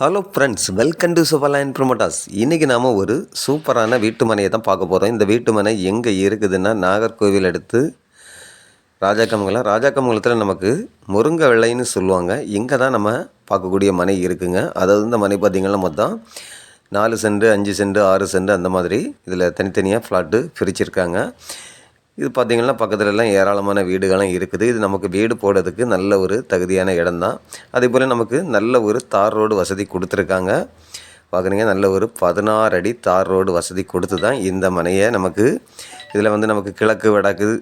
Hello friends, welcome to Superline Promoters. இன்றைக்கி நாம் ஒரு சூப்பரான வீட்டு மனையை தான் பார்க்க போகிறோம். இந்த வீட்டு மனை எங்கே இருக்குதுன்னா நாகர்கோவில் அடுத்து ராஜாக்கமங்கலத்தில் நமக்கு முருங்கை வெள்ளைன்னு சொல்லுவாங்க. இங்கே தான் நம்ம பார்க்கக்கூடிய மனை இருக்குங்க. அதாவது இந்த மனை பார்த்திங்கன்னா மொத்தம் 4 சென்ட் 5 சென்ட் 6 சென்ட் அந்த மாதிரி இதில் தனித்தனியாக ஃப்ளாட்டு பிரிச்சிருக்காங்க. இது பார்த்திங்கன்னா பக்கத்துலலாம் ஏராளமான வீடுகளும் இருக்குது. இது நமக்கு வீடு போடுறதுக்கு நல்ல ஒரு தகுதியான இடம் தான். அதே போல் நமக்கு நல்ல ஒரு தார் ரோடு வசதி கொடுத்துருக்காங்க. பார்க்குறீங்க, நல்ல ஒரு 16 அடி தார் ரோடு வசதி கொடுத்து தான் இந்த மனையை நமக்கு இதில் நமக்கு கிழக்கு வடக்கு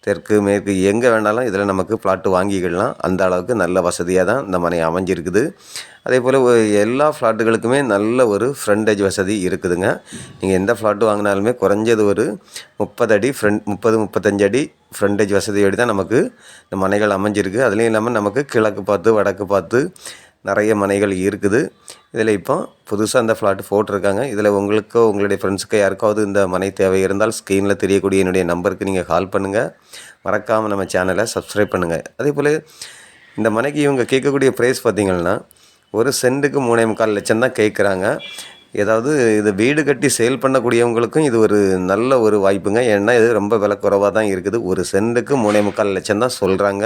தெற்கு மேற்கு எங்கே வேணாலும் இதில் நமக்கு ஃப்ளாட்டு வாங்கிக்கலாம். அந்த அளவுக்கு நல்ல வசதியாக தான் இந்த மனை அமைஞ்சிருக்குது. அதே போல் எல்லா ஃப்ளாட்டுகளுக்குமே நல்ல ஒரு ஃப்ரண்டேஜ் வசதி இருக்குதுங்க. நீங்கள் எந்த ஃப்ளாட்டு வாங்கினாலுமே குறைஞ்சது ஒரு 30 அடி 35 அடி ஃப்ரண்டேஜ் வசதியோடு தான் நமக்கு இந்த மனைகள் அமைஞ்சிருக்கு. அதுலேயும் இல்லாமல் நமக்கு கிழக்கு பார்த்து வடக்கு பார்த்து நிறைய மனைகள் இருக்குது. இதில் இப்போ புதுசாக இந்த ஃப்ளாட்டு போட்டிருக்காங்க. இதில் உங்களுக்கோ உங்களுடைய ஃப்ரெண்ட்ஸுக்கோ யாருக்காவது இந்த மனை தேவை இருந்தால் ஸ்க்ரீனில் தெரியக்கூடிய என்னுடைய நம்பருக்கு நீங்கள் கால் பண்ணுங்கள். மறக்காமல் நம்ம சேனலை சப்ஸ்கிரைப் பண்ணுங்கள். அதே போல் இந்த மனைக்கு இவங்க கேட்கக்கூடிய ப்ரைஸ் பார்த்திங்கன்னா ஒரு சென்ட்டுக்கு 3.25 லட்சம் தான் கேட்குறாங்க. ஏதாவது இது வீடு கட்டி சேல் பண்ணக்கூடியவங்களுக்கும் இது ஒரு நல்ல ஒரு வாய்ப்புங்க. ஏன்னா இது ரொம்ப விலை குறைவாக தான் இருக்குது. ஒரு சென்ட்டுக்கு 3.25 லட்சம் தான் சொல்கிறாங்க.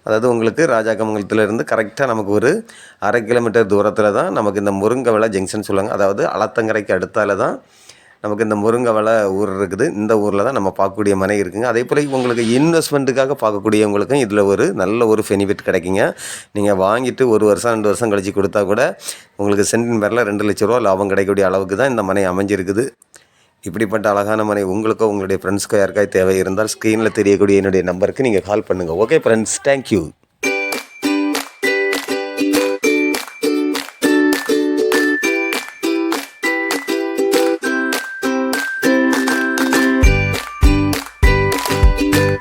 அதாவது உங்களுக்கு ராஜாக்கமங்கலத்துலேருந்து கரெக்டாக நமக்கு ஒரு 1/2 கிலோமீட்டர் தூரத்தில் தான் நமக்கு இந்த முருங்கவலை ஜங்ஷன் சொல்லுவாங்க. அதாவது அளத்தங்கரைக்கு அடுத்தால தான் நமக்கு இந்த முருங்கவலை ஊர் இருக்குது. இந்த ஊரில் தான் நம்ம பார்க்கக்கூடிய மனை இருக்குங்க. அதே போல் உங்களுக்கு இன்வெஸ்ட்மெண்ட்டுக்காக பார்க்கக்கூடியவங்களுக்கும் இதில் ஒரு நல்ல ஒரு பெனிஃபிட் கிடைக்குங்க. நீங்கள் வாங்கிட்டு 1 வருஷம் 2 வருஷம் கழித்து கொடுத்தா கூட உங்களுக்கு சென்டின் பேரில் 2 லட்ச ரூபா லாபம் கிடைக்கக்கூடிய அளவுக்கு தான் இந்த மனை அமைஞ்சிருக்குது. இப்படிப்பட்ட அழகான மனை உங்களுக்கோ உங்களுடைய ஃப்ரெண்ட்ஸ்க்கோ யாருக்காவது தேவை இருந்தால் ஸ்க்ரீனில் தெரியக்கூடிய என்னுடைய நம்பருக்கு நீங்கள் கால் பண்ணுங்கள். Okay friends, thank you.